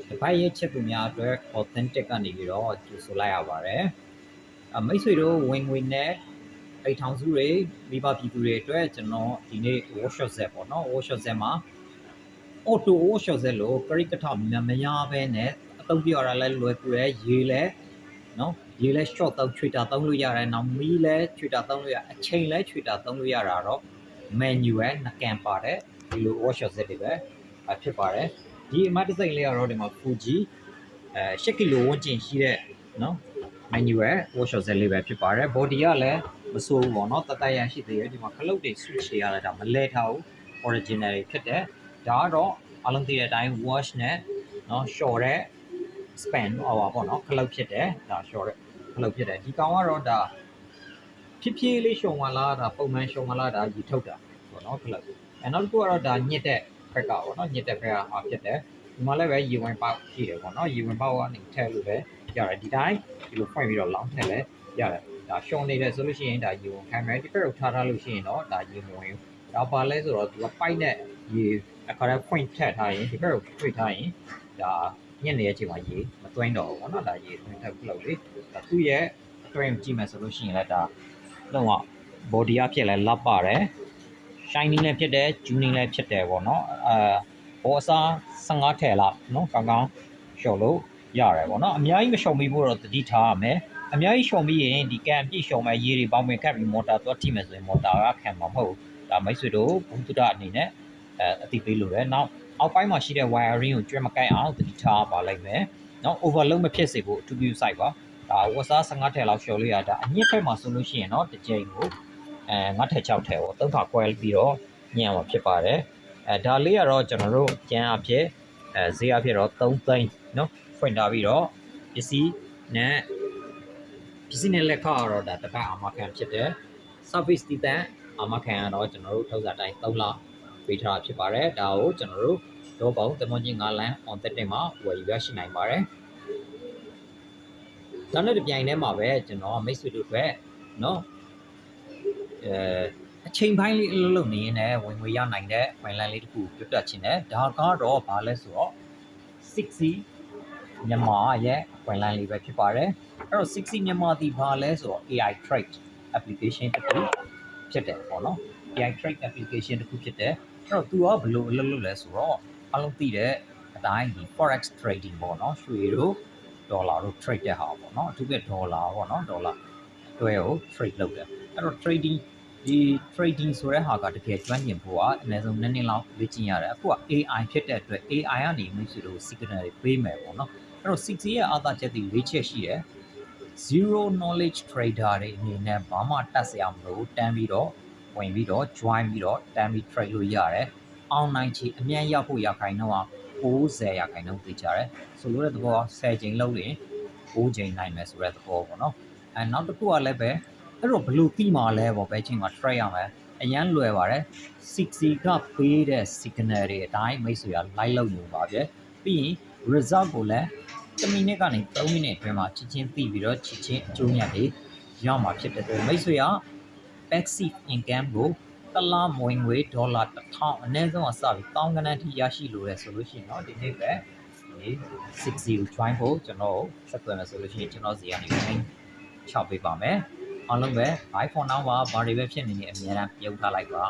တပိုက်ရဲ့ချက်သူများအတွက် authentic ကနေပြီးတော့ကြိုဆိုလိုက်ရပါတယ်မိတ်ဆွေတို့ဝင်ငွေနဲ့အိတ်ထောင်စုတွေမိဘပြည်သူတွေအတွက်ကျွန်တော်ဒီနေ့ workshop set ပေါ့နော် workshop set မှာ auto workshop set လို့ပရိကထမများပဲနဲ့အသုံးပြရတာလဲလွယ်ကူတယ်ရေလဲနော်ရေလဲ short သုံးချွေတာသုံးလို့ရတယ်နောက်မီးလဲချွေတာသုံးလို့ရအချိန်လဲချွေတာသုံးလို့ရတာတော့ menu ရဲ့နှကန်ပါတယ်ဒီလို workshop set တွေပဲဖြစ်ပါတယ်ဒီအမတ်တစိမ့်လေးကတော့ဒီမှာ Fuji 8ကီလိုဝန်းကျင်ရှိတဲ့နော် menu ရဲ့ workshop set လေးပဲဖြစ်ပါတယ် body ကလည်းမဆိုးဘူးပေါ့နော်တတ်ရရှိသေးတယ်ဒီမှာခလုတ်တွေ switch တွေရတာဒါမလဲထားဘူး original တွေဖြစ်တယ်ဒါကတော့အလုံးသိတဲ့အတိုင်း wash နဲ့နော် short တဲ့ span ဟောပါပေါ့နော်ခလုတ်ဖြစ်တယ်ဒါ short တဲ့ခလုတ်ဖြစ်တယ်ဒီကောင်ကတော့ဒါဖြည်းဖြည်းလေးရှုံသွားလားဒါပုံမှန်ရှုံသွားလားဒါယူထုတ်တာပေါ့နော်ခလုတ်နောက်တစ်ခုကတော့ဒါညစ်တဲ့ဖက်ကပေါ့နော်ညစ်တဲ့ဖက်ကဖြစ်တယ်ဒီမှာလည်းပဲရေဝင်ပေါက်ရှိတယ်ပေါ့နော်ရေဝင်ပေါက်ကနေထည့်လို့ပဲရတယ်ဒီတိုင်းဒီလိုဖွင့်ပြီးတော့လောင်းထည့်လဲရတယ်ဒါရှုံနေတယ်ဆိုလို့ရှိရင်ဒါရေဝင်ခံမယ်ဒီဖက်ကိုထားလို့ရှိရင်တော့ဒါရေဝင်ဝင်ဒါပါလဲဆိုတော့သူကပိုက်နဲ့ရေအခါတိုင်းဖွင့်ထည့်ထားရင်ဒီဖက်ကိုထွေထားရင်ဒါညစ်နေတဲ့အချိန်မှာရေမသွင်းတော့ဘူးပေါ့နော်ဒါရေသွင်းထပ်လို့လေဒါသူ့ရဲ့အတွင်းကြည့်မယ်ဆိုလို့ရှိရင်လည်းဒါလုံးဝ body အဖြစ်လဲlapပါတယ်shining လည်းဖြစ်တယ် tuning လည်းဖြစ်တယ်ပေါ့နော်ဘောအစား15ထည့်လောက်နော်ကောင်းကောင်းရှုံလို့ရတယ်ပေါ့နော်အများကြီးမရှုံပြီးဖို့တော့တတိထားရမယ်အများကြီးရှုံပြီးရင်ဒီကန်ပြည့်ရှုံမဲ့ရေတွေပေါင်းဝင်ခတ်ပြီးမော်တာသွားထိမယ်ဆိုရင်မော်တာကခံမှာမဟုတ်ဒါမိတ်ဆွေတို့ဘုသူဒအနေနဲ့အတိပေးလို့ရတယ်နောက်အောက်ပိုင်းမှာရှိတဲ့ wiring ကိုကျွဲမကိုက်အောင်တတိထားပါလိုက်မယ်နော် overload မဖြစ်စေဖို့အထူးပြုစိုက်ပါဒါဝတ်စား15ထည့်လောက်ရှုံလို့ရတာအညစ်ဖက်မှာဆိုလို့ရှိရင်တော့တစ်ကြိမ်ကို9ထည့်6ထည့်ပေါ့3ခါကွဲပြီးတော့ညံ့မှာဖြစ်ပါတယ်ဒါလေးကတော့ကျွန်တော်တို့ကျန်အဖြစ်ဈေးအဖြစ်တော့3သိန်းနော်ဖွင့်ထားပြီးတော့ပစ္စည်းနဲ့လက်ခကတော့ဒါတစ်ပတ်အာမခံဖြစ်တယ် service တည်တဲ့အာမခံကတော့ကျွန်တော်တို့ထုတ်စာတိုင်း3လပေးထားဖြစ်ပါတယ်ဒါကိုကျွန်တော်တို့တော့ပေါင်းတမွန်ကြီး9လမ်း on setting မှာဝယ်ယူရရှိနိုင်ပါတယ်ဒါနဲ့တပြိုင်တည်းမှာပဲကျွန်တော်မိတ်ဆွေတို့အတွက်နော်အချိန်ပိုင်းလေးအလုပ်လုပ်နေရင်လည်းဝင်ငွေရနိုင်တဲ့ finance လေးတစ်ခုပြတ်တက်ခြင်းနဲ့ဒါကတော့ဘာလဲဆိုတော့ 6C မြန်မာရဲ့ finance လေးပဲဖြစ်ပါတယ်အဲ့တော့ 6C မြန်မာဒီဘာလဲဆိုတော့ AI trade application တစ်ခုဖြစ်တယ်ပေါ့နော် AI trade application တစ်ခုဖြစ်တယ်အဲ့တော့သူကဘယ်လိုအလုပ်လုပ်လဲဆိုတော့အလုံးသိတဲ့အတိုင်းဒီ forex trading ပေါ့နော်ရွှေတို့ဒေါ်လာတို့ trade တဲ့ဟာပေါ့နော်အထူးသဖြင့်ဒေါ်လာပေါ့နော်ဒေါ်လာတွဲကို trade လုပ်တယ်အဲ့တော့ trading ဆိုတဲ့ဟာကတကယ်ကျွမ်းကျင်ဖို့ကအနည်းဆုံး2နှစ်လောက်လေ့ကျင့်ရတယ်အခုက AI ဖြစ်တဲ့အတွက် AI ကနေမျိုးစုလို့ signal တွေပေးမယ်ပေါ့နော်အဲ့တော့ 6C ရဲ့အားသာချက်တွေ၄ချက်ရှိတယ် zero knowledge trader တွေအနေနဲ့ဘာမှတတ်စရာမလိုတန်းပြီးတော့ဝင်ပြီးတော့ join ပြီးတော့တန်းပြီး trade လို့ရတယ် online ချီအမြန်ရောက်ဖို့ရခိုင်တော့90%သိကြတယ်ဆိုလို့တဲ့သဘော10ချိန်လောက်ရင်9ချိန်နိုင်မယ်ဆိုတဲ့သဘောပေါ့နော်နောက်တစ်ခုကလည်းပဲအဲ့တော့ဘလို့ပြီးမှလဲပေါ့ပဲချိန်မှာ try ရမယ်အရန်လွယ်ပါတယ် 6C ကပေးတဲ့ signal တွေအတိုင်းမိတ်ဆွေက live လုပ်နေပါဗျပြီးရင် result ကိုလည်း1မိနစ်ကနေ3မိနစ်အတွင်းမှာချင်းချင်းပြီးပြီးတော့ချင်းအကျိုးမြတ်တွေရမှာဖြစ်တဲ့အတွက်မိတ်ဆွေက passive income ကိုတစ်လဝင်ငွေဒေါ်လာ1000အနည်းဆုံးအစပြီး1000ခန်းထိရရှိလို့ရဆိုလို့ရှိရင်တော့ဒီနေ့ပဲ6C ကို join ဖို့ကျွန်တော်ဆက်သွယ်မယ်ဆိုလို့ရှိရင်ကျွန်တော်စီကနေချပေးပါမယ်အားလုံးပဲ bye for now ပါဘာတွေပဲဖြစ်နေနေအများအားပြုတ်ထားလိုက်ပါ